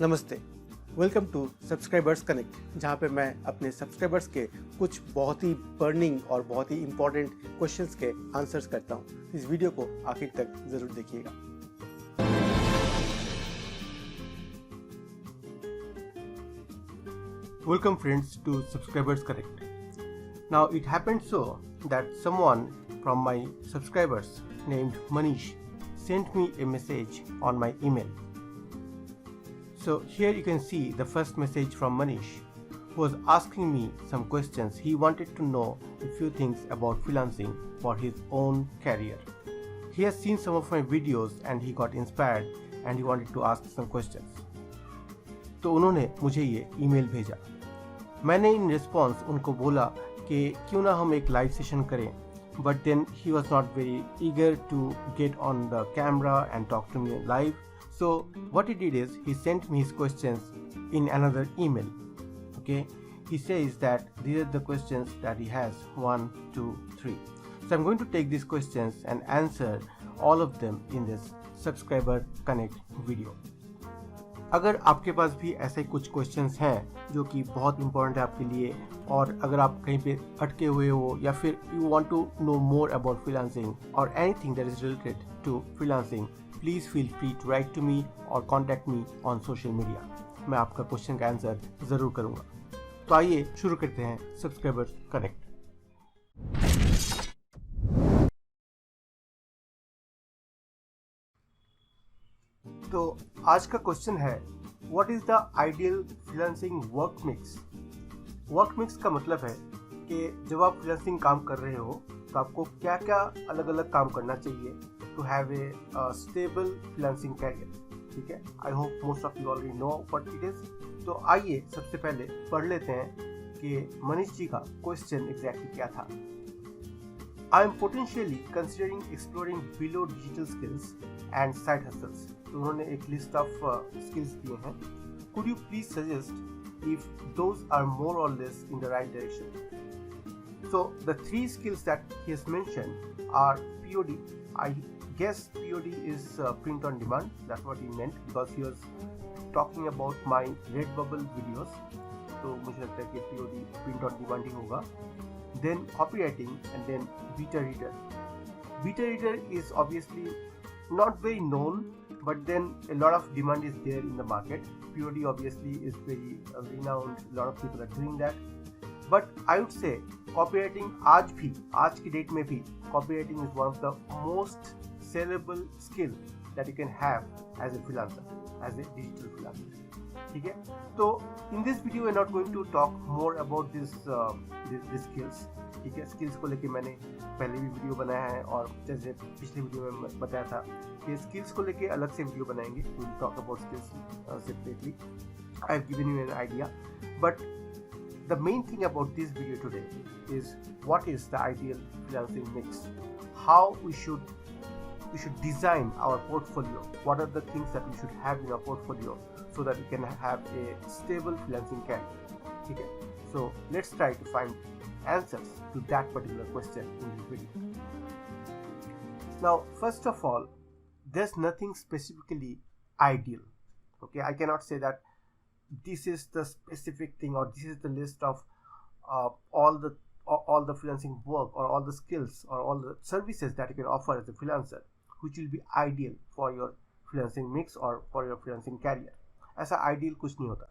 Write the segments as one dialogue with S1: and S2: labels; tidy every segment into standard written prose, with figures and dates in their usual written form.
S1: नमस्ते, welcome to subscribers connect, जहाँ पे मैं अपने सब्सक्राइबर्स के कुछ बहुत ही बर्निंग और बहुत ही इम्पोर्टेंट क्वेश्चंस के आंसर्स करता हूँ। इस वीडियो को आखिर तक ज़रूर देखिएगा। Welcome friends to Subscribers Connect. Now it happened so that someone from my subscribers named Manish sent me a message on my email. So here you can see the first message from Manish, who was asking me some questions. He wanted to know a few things about freelancing for his own career. He has seen some of my videos and he got inspired and he wanted to ask some questions. तो उन्होंने मुझे ये email भेजा। मैंने in response उनको बोला कि क्यों ना हम एक लाइव सेशन करें, but then he was not very eager to get on the camera and talk to me live. So what he did is he sent me his questions in another email. Okay, he says that these are the questions that he has, 1, 2, 3. So I'm going to take these questions and answer all of them in this subscriber connect video. अगर आपके पास भी ऐसे कुछ questions हैं जो कि बहुत important है आपके लिए, और अगर आप कहीं पे अटके हुए हो या फिर you want to know more about freelancing और anything that is related to freelancing, please feel free to write to me और contact me on social media. मैं आपका क्वेश्चन का आंसर ज़रूर करूँगा. तो आइए शुरू करते हैं सब्सक्राइबर कनेक्ट. तो आज का क्वेश्चन है, what is the ideal freelancing work mix. Work mix का मतलब है कि जब आप फ्रीलांसिंग काम कर रहे हो तो आपको क्या क्या अलग अलग काम करना चाहिए to have a stable freelancing career. ठीक है, I hope most of you already know what it is. तो आइए सबसे पहले पढ़ लेते हैं कि मनीष जी का क्वेश्चन एग्जैक्टली क्या था. I am potentially considering exploring below digital skills and side hustles. तो उन्होंने एक लिस्ट ऑफ स्किल्स दिए हैं. Could you please suggest if those are more और less in the right direction. So the 3 skills that he has mentioned are POD. I guess POD is print on demand. That's what he meant because he was talking about my Redbubble videos. तो मुझे लगता है कि POD print on demand ही होगा. Then copywriting and then beta reader. Beta reader is obviously not very known, but then a lot of demand is there in the market. POD obviously is very renowned. A lot of people are doing that. But I would say copywriting आज की date में भी copywriting is one of the most sellable skill that you can have as a freelancer, as a digital freelancer. ठीक है, तो in this video we're not going to talk more about this skills. ठीक है, skills को लेके मैंने पहले भी वीडियो बनाया है और जैसे पिछले वीडियो में बताया था कि स्किल्स को लेके अलग से वीडियो बनाएंगे. We will talk about skills separately. I have given you an idea, but the main thing about this video today is what is the ideal freelancing mix, how we should design our portfolio, what are the things that we should have in our portfolio so that we can have a stable freelancing career. Okay, so let's try to find answers to that particular question in this video. Now first of all, there's nothing specifically ideal. Okay, I cannot say that this is the specific thing or this is the list of all the freelancing work or all the skills or all the services that you can offer as a freelancer which will be ideal for your freelancing mix or for your freelancing career. ऐसा ideal कुछ नहीं होता.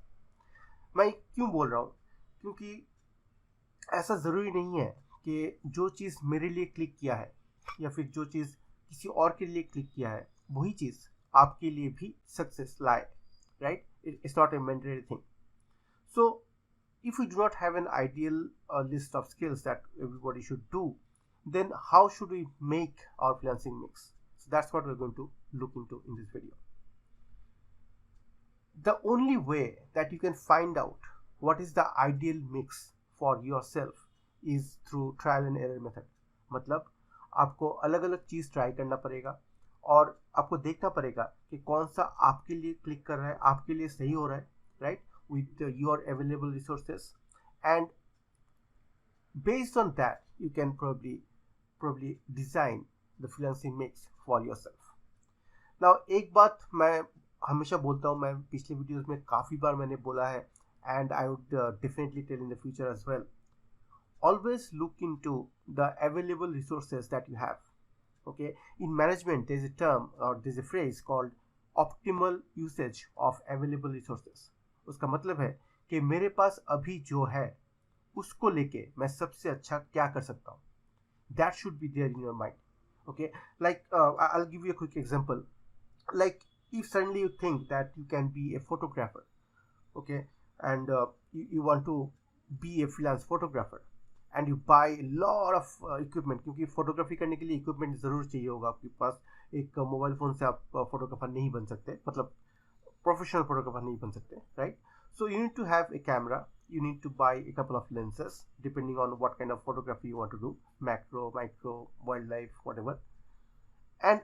S1: मैं क्यों बोल रहा हूँ, क्योंकि ऐसा ज़रूरी नहीं है कि जो चीज़ मेरे लिए क्लिक किया है या फिर जो चीज़ किसी और के लिए क्लिक किया है वही चीज़ आपके लिए भी सक्सेस लाए. Right? It's not a mandatory thing. So if we do not have an ideal list of skills that everybody should do, then how should we make our freelancing mix? So that's what we're going to look into in this video. The only way that you can find out what is the ideal mix for yourself is through trial and error method. मतलब आपको अलग अलग चीज़ try करना पड़ेगा और आपको देखना पड़ेगा कि कौन सा आपके लिए क्लिक कर रहा है, आपके लिए सही हो रहा है, right, with your available resources, and based on that you can probably design the freelancing mix for yourself. Now एक बात मैं हमेशा बोलता हूँ, मैं पिछले वीडियोस में काफ़ी बार मैंने बोला है, and I would definitely tell in the future as well, always look into the available resources that you have. Okay, in management there's a term or there's a phrase called optimal usage of available resources. उसका मतलब है कि मेरे पास अभी जो है उसको लेके मैं सबसे अच्छा क्या कर सकता हूँ. That should be there in your mind. Okay, like I'll give you a quick example. Like if suddenly you think that you can be a photographer, okay, and you want to be a freelance photographer, and you buy lot of equipment, क्योंकि photography करने के लिए equipment ज़रूर चाहिए होगा आपके पास. एक mobile phone से आप फोटोग्राफर नहीं बन सकते, मतलब प्रोफेशनल फोटोग्राफर नहीं बन सकते, right? So you need to have a camera, you need to buy a couple of lenses depending on what kind of photography you want to do, macro, micro, wildlife, whatever. And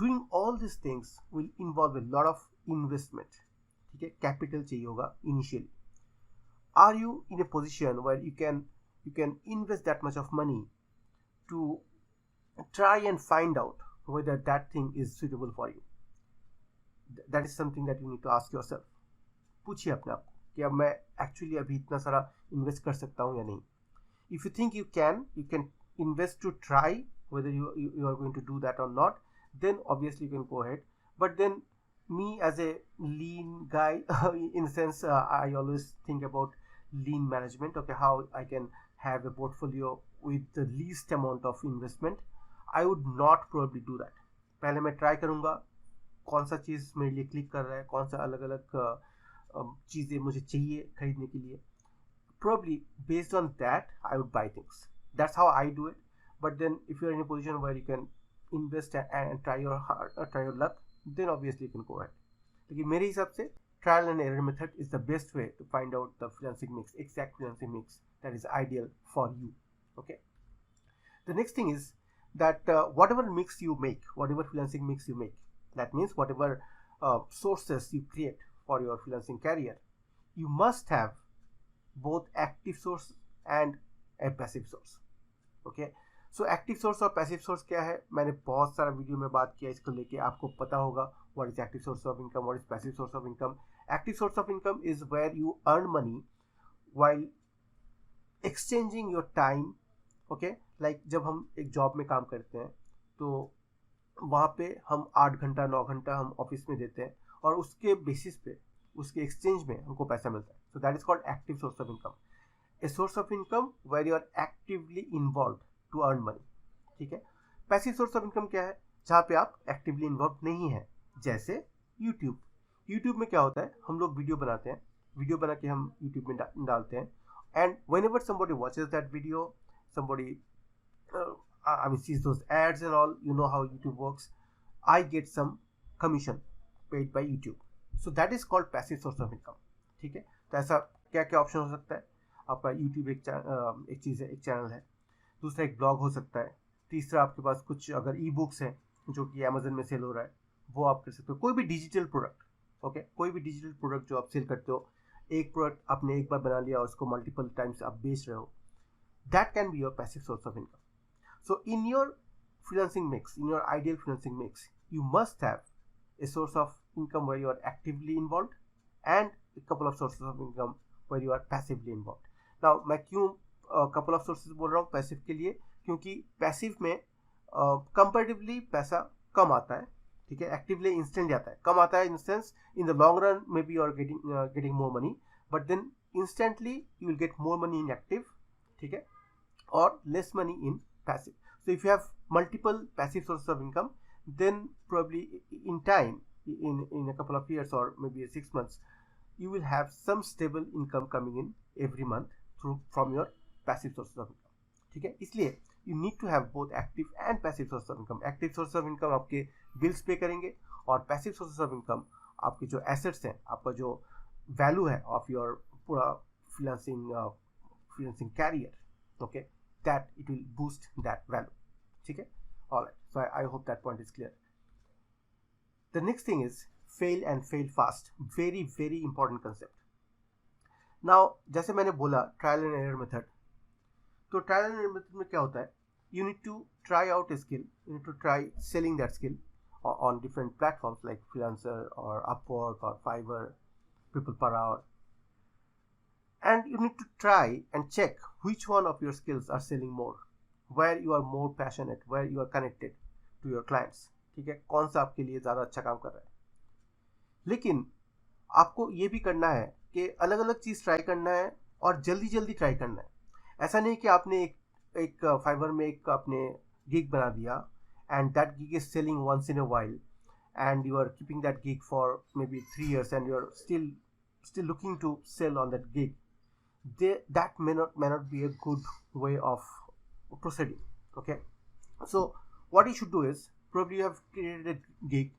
S1: doing all these things will involve a lot of investment. ठीक है, capital चाहिए होगा initially. Are you in a position where you can invest that much of money to try and find out whether that thing is suitable for you? That is something that you need to ask yourself. पूछिए अपने आप को कि अब मैं actually अभी इतना सारा इन्वेस्ट कर सकता हूँ या नहीं. If you think you can invest to try whether you are going to do that or not, then obviously you can go ahead. But then me as a lean guy, in a sense, I always think about lean management. Okay, how I can have a portfolio with the least amount of investment. I would not probably do that. पहले मैं try करूँगा कौन सा चीज़ मेरे लिए click कर रहा है, कौन सा अलग अलग चीज़ें मुझे चाहिए खरीदने के लिए. Probably based on that I would buy things. That's how I do it. But then if you're in a position where you can invest and try your luck, then obviously you can go ahead. लेकिन मेरे हिसाब से trial and error method is the best way to find out the freelancing mix, exact freelancing mix that is ideal for you. Okay, the next thing is that whatever mix you make, whatever freelancing mix you make, that means whatever sources you create for your freelancing career, you must have both active source and a passive source. Okay, so active source और passive source क्या है, मैंने बहुत सारा video में बात किया इसको लेके, आपको पता होगा what is active source of income, what is passive source of income. Active source of income is where you earn money while exchanging your time. Okay, like जब हम एक जॉब में काम करते हैं तो वहाँ पे हम 8 घंटा 9 घंटा हम ऑफिस में देते हैं और उसके बेसिस पे, उसके एक्सचेंज में हमको पैसा मिलता है. So that is called active source of income. A source of income where you are actively involved to earn money. ठीक है. Passive source of income क्या है, जहाँ पे आप actively involved नहीं है, जैसे YouTube. YouTube में क्या होता है, हम लोग वीडियो बनाते हैं, वीडियो बना के हम YouTube में डालते हैं, and whenever somebody watches that video, somebody sees those ads and all, you know how YouTube works, I get some commission paid by YouTube. So that is called passive source of income. ठीक है. तो ऐसा क्या क्या option हो सकता है, आपका यूट्यूब एक चीज़ है, एक चैनल है, दूसरा एक ब्लॉग हो सकता है, तीसरा आपके पास कुछ अगर ई बुक्स हैं जो कि अमेजन में सेल हो रहा है वो आप कर सकते हो. कोई भी डिजिटल प्रोडक्ट, ओके, कोई भी डिजिटल प्रोडक्ट जो आप सेल करते हो, एक प्रोडक्ट आपने एक बार बना लिया और उसको मल्टीपल टाइम्स आप बेच रहे हो, that can be your passive source of income. So in your freelancing mix, in your ideal freelancing mix, you must have a source of income where you are actively involved and a couple of sources of income where you are passively involved. Now मैं क्यों couple of sources बोल रहा हूँ passive के लिए, क्योंकि passive में comparatively पैसा कम आता है. ठीक है, एक्टिवली इंस्टेंट आता है, कम आता है in sense in the long run may be you are getting more money, but then instantly you will get more money in active. ठीक है, और less money in passive. So if you have multiple passive sources of income, then probably in time, in a couple of years or maybe 6 months, you will have some stable income coming in every month from your passive sources of income. ठीक है, इसलिए you need to have both active and passive sources of income. Active sources of income आपके bills पे करेंगे और passive sources of income आपके जो assets हैं, आपका जो value है of your पूरा freelancing career, okay, that it will boost that value. ठीक है. Alright, so I hope that point is clear. The next thing is fail and fail fast. Very very important concept. Now जैसे मैंने बोला trial and error method, तो trial and error method में क्या होता है, you need to try out a skill, you need to try selling that skill, on different platforms like Freelancer or Upwork or Fiverr, People per Hour. And you need to try and check which one of your skills are selling more, where you are more passionate, where you are connected to your clients. ठीक है, कौन सा आपके लिए ज़्यादा अच्छा काम कर रहा है। लेकिन आपको ये भी करना है कि अलग अलग चीज़ ट्राई करना है और जल्दी जल्दी ट्राई करना है। ऐसा नहीं कि आपने एक फाइवर में एक आपने गिग बना दिया and that gig is selling once in a while and you are keeping that gig for maybe 3 years and you are still looking to sell on that gig, that may not be a good way of proceeding. Okay, so what you should do is probably you have created a gig,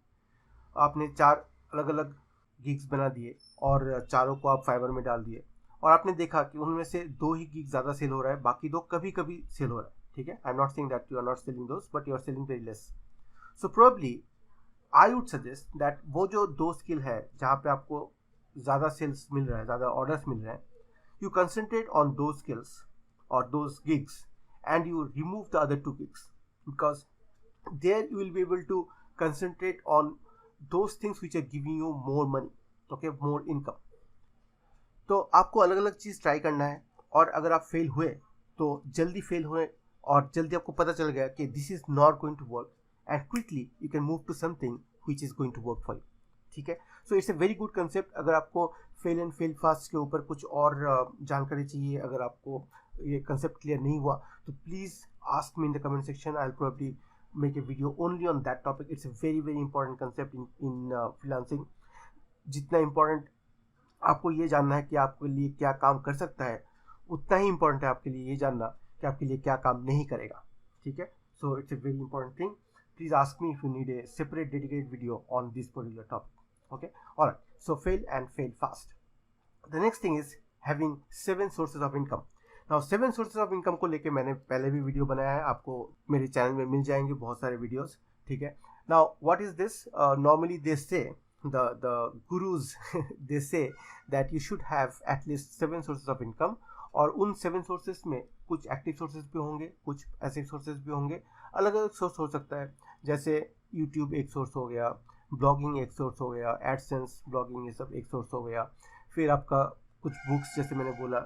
S1: आपने 4 अलग अलग gigs बना दिए और चारों को आप fibre में डाल दिए और आपने देखा कि उनमें से 2 ही गिग ज़्यादा सेल हो रहा है, बाकी 2 कभी कभी सेल हो रहा है। ठीक है, I am not saying that you are not selling those, but you are selling very less. So probably I would suggest that वो जो 2 स्किल है जहाँ पे आपको ज़्यादा सेल्स मिल रहा है, ज़्यादा ऑर्डर्स मिल रहे हैं, you concentrate on those skills or those gigs and you remove the other 2 gigs, because there you will be able to concentrate on those things which are giving you more money, okay, more income. तो आपको अलग अलग चीज़ try करना है और अगर आप fail हुए तो जल्दी फेल हुए और जल्दी आपको पता चल गया कि this is not going to work and quickly you can move to something which is going to work for you. ठीक है, so it's a very good concept. अगर आपको फेल एंड फेल फास्ट के ऊपर कुछ और जानकारी चाहिए, अगर आपको ये कंसेप्ट क्लियर नहीं हुआ तो please ask me in the comment section, I will probably make a video only on that topic. It's a very very important concept in freelancing. जितना इम्पॉर्टेंट आपको ये जानना है कि आपके लिए क्या काम कर सकता है, उतना ही इम्पॉर्टेंट है आपके लिए ये जानना कि आपके लिए क्या काम नहीं करेगा। ठीक है, so it's a very important thing. Please ask me if you need a separate dedicated video on this particular topic. Okay, alright, so fail and fail fast. The next thing is having 7 sources of income. Now 7 sources of income को लेके मैंने पहले भी video बनाया है, आपको मेरे channel में मिल जाएंगे बहुत सारे वीडियोस। ठीक है, now what is this? Normally they say the gurus they say that you should have at least 7 sources of income, और उन 7 सोर्सेज में कुछ एक्टिव सोर्सेज भी होंगे, कुछ पैसिव सोर्सेज भी होंगे। अलग अलग सोर्स हो सकता है, जैसे यूट्यूब एक सोर्स हो गया, ब्लॉगिंग एक सोर्स हो गया, एडसेंस ब्लॉगिंग ये सब एक सोर्स हो गया। फिर आपका कुछ बुक्स, जैसे मैंने बोला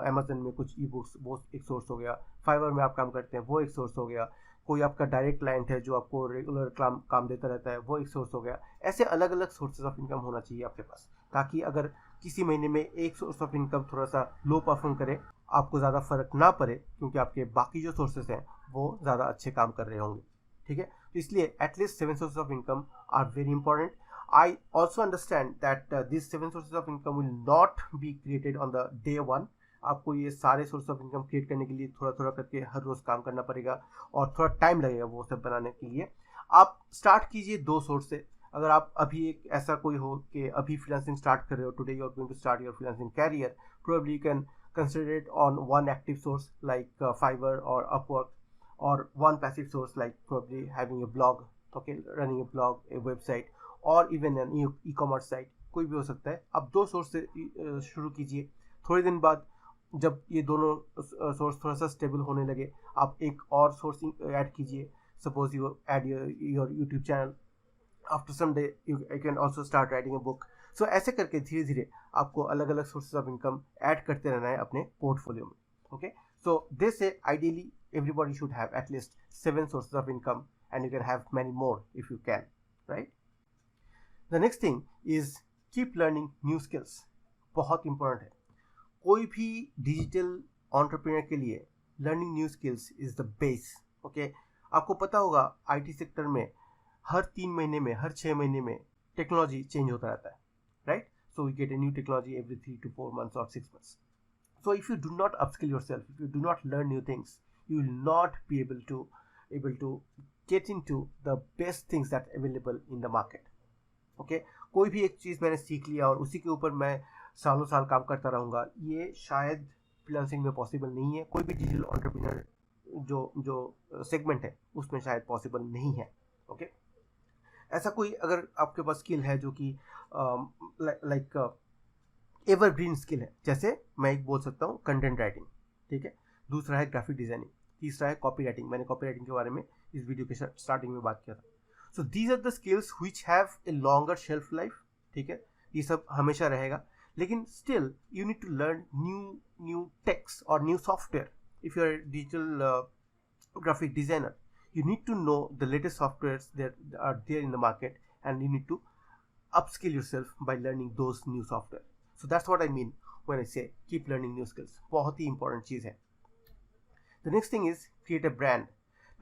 S1: अमेजन में कुछ ई बुक्स, वो एक सोर्स हो गया। फाइवर में आप काम करते हैं, वो एक सोर्स हो गया। कोई आपका डायरेक्ट क्लाइंट है जो आपको रेगुलर काम देता रहता है, वो एक सोर्स हो गया। ऐसे अलग अलग सोर्सेज ऑफ इनकम होना चाहिए आपके पास, ताकि अगर किसी महीने में एक सोर्स ऑफ इनकम थोड़ा सा लो परफॉर्म करे, आपको ज़्यादा फर्क ना पड़े, क्योंकि आपके बाकी जो सोर्सेज हैं वो ज़्यादा अच्छे काम कर रहे होंगे। ठीक है, तो इसलिए at least 7 sources of income are very important. I also understand that this 7 sources of income will not be created on the day 1। आपको ये सारे सोर्स ऑफ इनकम क्रिएट करने के लिए थोड़ा थोड़ा करके हर रोज़ काम करना पड़ेगा और थोड़ा टाइम लगेगा वो सब बनाने के लिए। आप स्टार्ट कीजिए 2 सोर्स से। अगर आप अभी एक ऐसा कोई हो कि अभी फ्रीलांसिंग स्टार्ट कर रहे हो, today you are going to start your freelancing career, probably you can consider it on one active source like Fiverr or Upwork, or one passive source like probably having a blog, okay, running a blog, a website, or even an e-commerce site, कोई भी हो सकता है। आप 2 source से शुरू कीजिए। थोड़े दिन बाद जब ये दोनों सोर्स थोड़ा सा स्टेबल होने लगे, आप एक और सोर्स ऐड कीजिए। Suppose you add your YouTube channel, after some day you can also start writing a book. So ऐसे करके धीरे धीरे आपको अलग अलग सोर्सेज ऑफ इनकम ऐड करते रहना है अपने पोर्टफोलियो में। ओके, सो दिस से ideally everybody should have at least 7 sources of income and you can have many more if you can, right. The next thing is keep learning new skills. बहुत important है। कोई भी digital entrepreneur के लिए learning new skills is the base. Okay, आपको पता होगा IT sector में हर 3 महीने में, हर 6 महीने में टेक्नोलॉजी चेंज होता रहता है, right? So we get a new technology every 3 to 4 months or 6 months. So if you do not upskill yourself, if you do not learn new things, you will not be able to get into the best things that are available in the market. Okay? कोई भी एक चीज़ मैंने सीख लिया और उसी के ऊपर मैं सालों साल काम करता रहूँगा, ये शायद फ्रीलांसिंग में पॉसिबल नहीं है। कोई भी डिजिटल एंटरप्रेन्योर जो सेगमेंट है उसमें शायद पॉसिबल नहीं है। ओके, ऐसा कोई अगर आपके पास स्किल है जो कि लाइक एवरग्रीन स्किल है, जैसे मैं एक बोल सकता हूँ कंटेंट राइटिंग, ठीक है, दूसरा है ग्राफिक डिजाइनिंग, तीसरा है कॉपी राइटिंग। मैंने कॉपी राइटिंग के बारे में इस वीडियो के स्टार्टिंग में बात किया था। So these are the skills which have a longer shelf life, ठीक है, ये सब हमेशा रहेगा, लेकिन still you need to learn new techs और new software. If you are digital graphic designer, you need to know the latest softwares that are there in the market, and you need to upskill yourself by learning those new software. So that's what I mean when I say keep learning new skills. बहुत ही important चीज़ है. The next thing is create a brand.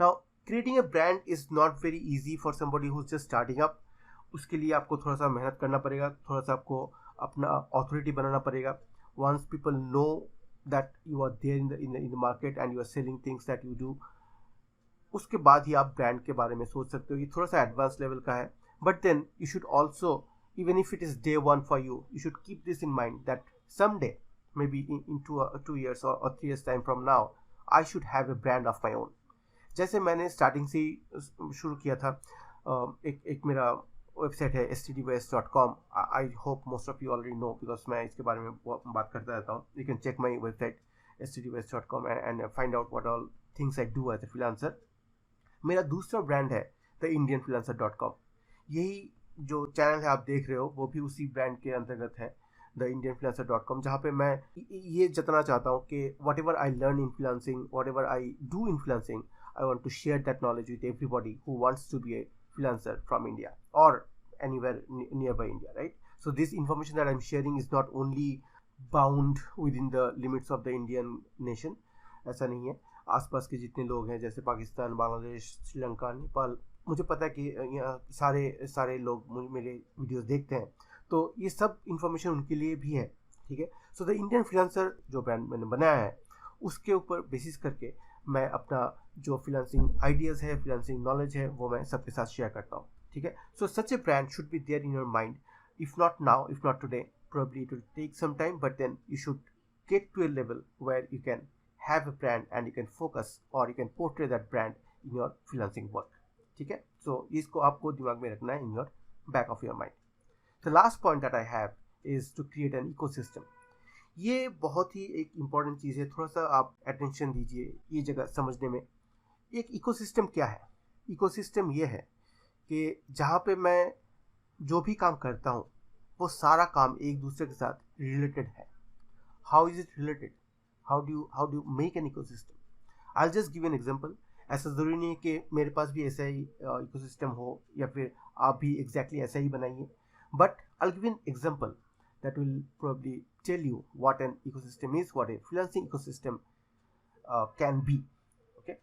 S1: Now creating a brand is not very easy for somebody who's just starting up. उसके लिए आपको थोड़ा सा मेहनत करना पड़ेगा, थोड़ा सा आपको अपना ऑथोरिटी बनाना पड़ेगा. Once people know that you are there in the market and you are selling things that you do, उसके बाद ही आप ब्रांड के बारे में सोच सकते हो. ये थोड़ा सा एडवांस लेवल का है, but then you should also, even if it is day one for you, you should keep this in mind that someday, may be in 2 years or 3 years time from now, I should have a brand of my own. जैसे मैंने starting से ही शुरू किया था, एक मेरा website है stdwest.com. I hope most of you already know, because मैं इसके बारे में बात करता रहता हूँ. You can check my website stdwest.com and find out what all things I do as a freelancer. मेरा दूसरा ब्रांड है द इंडियन फ्रीलांसर.com. यही जो चैनल है आप देख रहे हो, वो भी उसी ब्रांड के अंतर्गत है, द इंडियन फ्रीलांसर.com, जहाँ पे मैं ये जतना चाहता हूँ कि whatever I learn in freelancing, whatever I do in freelancing, I want to share that knowledge with everybody who wants to be a freelancer from India और anywhere nearby India, right? So this information that I'm sharing is not only bound within the limits of the Indian nation. ऐसा नहीं है. आसपास के जितने लोग हैं, जैसे पाकिस्तान, बांग्लादेश, श्रीलंका, नेपाल, मुझे पता है कि यहाँ सारे लोग मेरे वीडियोस देखते हैं, तो ये सब इन्फॉर्मेशन उनके लिए भी है, ठीक है. सो द इंडियन फ्रीलांसर जो ब्रांड मैंने बनाया है, उसके ऊपर बेसिस करके मैं अपना जो फ्रीलांसिंग आइडियाज़ है, फ्रीलांसिंग नॉलेज है, वो मैं सबके साथ शेयर करता हूँ, ठीक है. So such a brand should be there in your mind, if not now, if not today, probably it will take some time, but then you should get to a level where you can have a brand and you can focus or you can portray that brand in your freelancing work, ठीक है. सो इसको आपको दिमाग में रखना है, in your back of your mind. The last point that I have is to create an ecosystem. ये बहुत ही एक इम्पॉर्टेंट चीज़ है, थोड़ा सा आप अटेंशन दीजिए ये जगह समझने में. एक इकोसिस्टम क्या है? इकोसिस्टम ये है कि जहाँ पे मैं जो भी काम करता हूँ, वो सारा काम एक दूसरे के साथ रिलेटेड है. How is it related? How do make an ecosystem? I just give an example. ऐसा ज़रूरी नहीं है कि मेरे पास भी ऐसा ही इकोसिस्टम हो या फिर आप भी एग्जैक्टली ऐसा ही बनाइए, but I give an example that will probably tell you what an ecosystem is, what a freelancing ecosystem can be. Okay,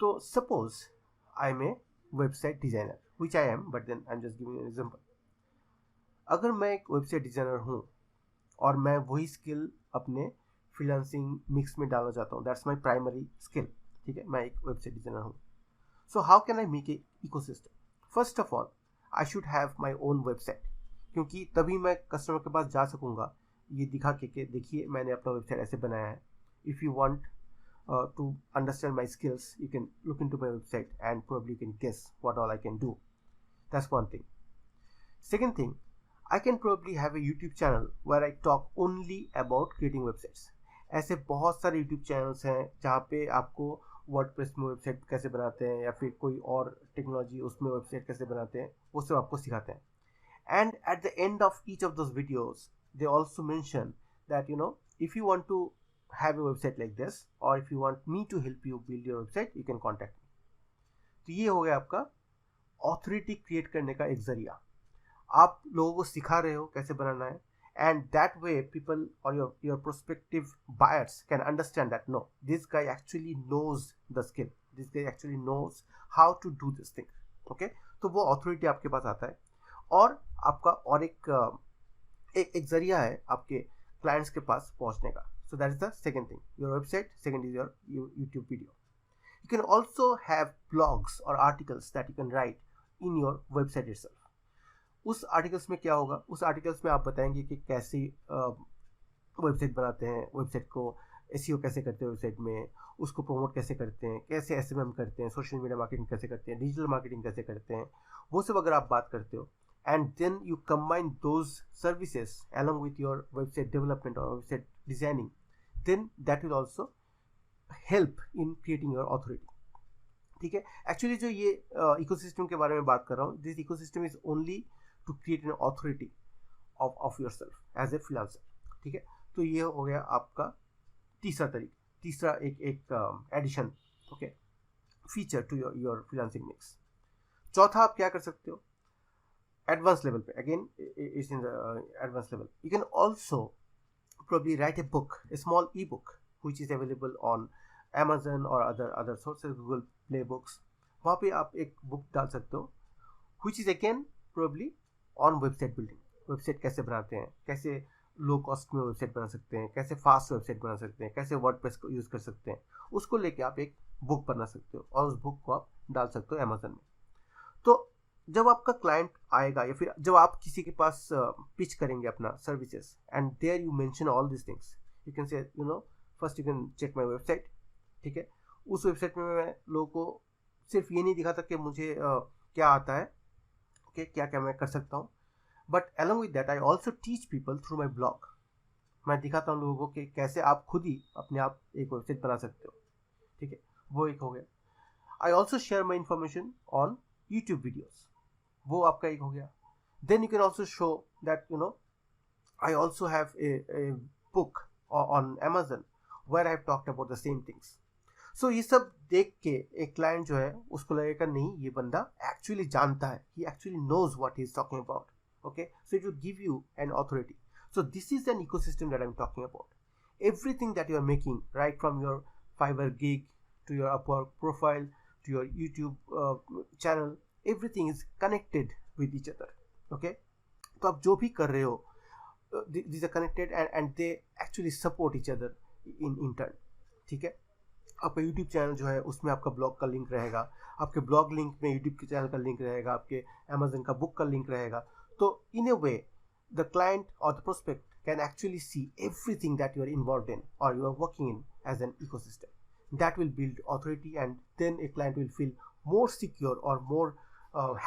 S1: so suppose I'm a website designer, which I am, but then I'm just giving an example. अगर मैं एक website designer हूँ और मैं वही skill अपने freelancing mix में डालना चाहता हूँ, दैट्स माय प्राइमरी स्किल, ठीक है, मैं एक वेबसाइट डिज़ाइनर हूँ. So how can I make a ecosystem? First of all I should have my own website, क्योंकि तभी मैं कस्टमर के पास जा सकूँगा ये दिखा के देखिए मैंने अपना वेबसाइट ऐसे बनाया है. If you want to understand my skills, you can look into my website and probably can guess what all I can do. That's one thing. Second thing, I can probably have a YouTube channel where I talk only about creating websites. ऐसे बहुत सारे YouTube channels हैं जहाँ पे आपको WordPress में website कैसे बनाते हैं या फिर कोई और टेक्नोलॉजी उसमें वेबसाइट कैसे बनाते हैं, वो सब आपको सिखाते हैं. And at the end of each of those videos, they also mention that, you know, if you want to have a website like this or if you want me to help you build your website, you can contact me. तो ये हो गया आपका authority create करने का एक जरिया. आप लोगों को सिखा रहे हो कैसे बनाना है, एंड दैट वे पीपल और your prospective buyers can understand that no, this guy actually knows the skill, this guy actually knows how to do this thing. Okay, तो वो ऑथोरिटी आपके पास आता है और आपका और एक जरिया है आपके क्लाइंट्स के पास पहुंचने का. So that is the second thing, your website. Second is your YouTube video. You can also have blogs और articles that you can write in your website itself. उस आर्टिकल्स में क्या होगा? उस आर्टिकल्स में आप बताएंगे कि कैसे वेबसाइट बनाते हैं, वेबसाइट को एसईओ कैसे करते हैं, वेबसाइट में उसको प्रमोट कैसे करते हैं, कैसे एसएमएम करते हैं, सोशल मीडिया मार्केटिंग कैसे करते हैं, डिजिटल मार्केटिंग कैसे करते हैं, वो सब अगर आप बात करते हो, and then you combine those services along with your website development और website designing, then that will also help in creating your authority. ठीक है। एक्चुअली जो ये इकोसिस्टम के बारे में बात कर रहा हूँ, this ecosystem is only to create an authority of yourself as a freelancer, ठीक है। तो ये हो गया आपका तीसरा एक addition, okay, feature to your freelancing mix. चौथा आप क्या कर सकते हो, एडवांस लेवल पे, again it's in the advance level, you can also probably write a book, a small ebook which is available on Amazon or other sources, Google Play Books. वहाँ पे आप एक बुक डाल सकते हो which is again probably on website building. Website कैसे बनाते हैं, कैसे लो कॉस्ट में वेबसाइट बना सकते हैं, कैसे फास्ट वेबसाइट बना सकते हैं, कैसे वर्डप्रेस को यूज़ कर सकते हैं, उसको लेके आप एक बुक बना सकते हो और उस बुक को आप डाल सकते हो अमेजन में। तो जब आपका क्लाइंट आएगा या फिर जब आप किसी के पास पिच करेंगे अपना services, and there you mention all this things, you can say you know first you can check my website, ठीक है। उस वेबसाइट में मैं लोगों को सिर्फ ये नहीं दिखाता कि मुझे क्या आता है, ओके, क्या मैं कर सकता हूँ, but along with that I also teach people through my blog. मैं दिखाता हूँ लोगों को कि कैसे आप खुद ही अपने आप एक वेबसाइट बना सकते हो, ठीक है। वो एक हो गया। I also share my information on YouTube videos, वो आपका एक हो गया। Then you can also show that you know I also have a book on Amazon where I have talked about the same things. So ये सब देख के एक क्लाइंट जो है उसको लगेगा नहीं, ये बंदा एक्चुअली जानता है, he actually knows what he is talking about, okay, so it will give you an authority. So this is an ecosystem that I'm talking about. Everything that you are making, right from your Fiverr gig to your Upwork profile to your YouTube channel, everything is connected with each other, okay. तो आप जो भी कर रहे हो, these are connected and they actually support each other in turn, ठीक है। आपका यूट्यूब चैनल जो है उसमें आपका ब्लॉग का लिंक रहेगा, आपके ब्लॉग लिंक में यूट्यूब के चैनल का लिंक रहेगा, आपके अमेजन का बुक का लिंक रहेगा। तो in a way the client or the prospect can actually see everything that you are involved in or you are working in as an ecosystem. That will build authority and then a client will feel more secure or more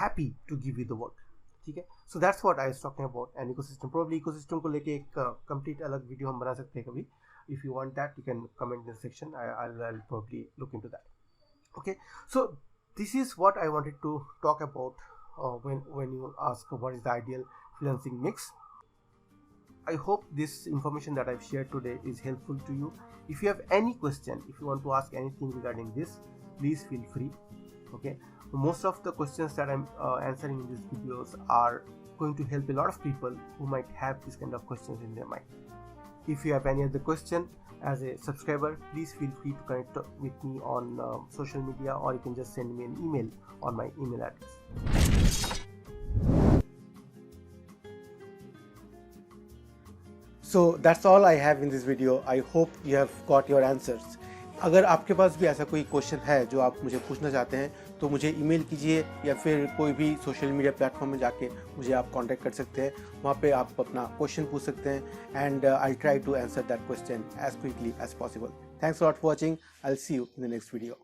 S1: happy to give you the work, ठीक है। So that's what I was talking about, an ecosystem. Probably ecosystem को लेके एक complete अलग video हम बना सकते हैं कभी। If you want that you can comment in the section. I'll probably look into that, okay. So this is what I wanted to talk about when you ask what is the ideal freelancing mix. I hope this information that I've shared today is helpful to you. If you have any question, if you want to ask anything regarding this, please feel free, okay. Most of the questions that I'm answering in these videos are going to help a lot of people who might have this kind of questions in their mind. If you have any other question as a subscriber, please feel free to connect with me on social media, or you can just send me an email on my email address. So that's all I have in this video. I hope you have got your answers. अगर आपके पास भी ऐसा कोई question है जो आप मुझे पूछना चाहते हैं तो मुझे ईमेल कीजिए, या फिर कोई भी सोशल मीडिया प्लेटफॉर्म में जाके मुझे आप कांटेक्ट कर सकते हैं। वहाँ पे आप अपना क्वेश्चन पूछ सकते हैं and I try to answer that question as quickly as possible. Thanks for watching. I will see you in the next video.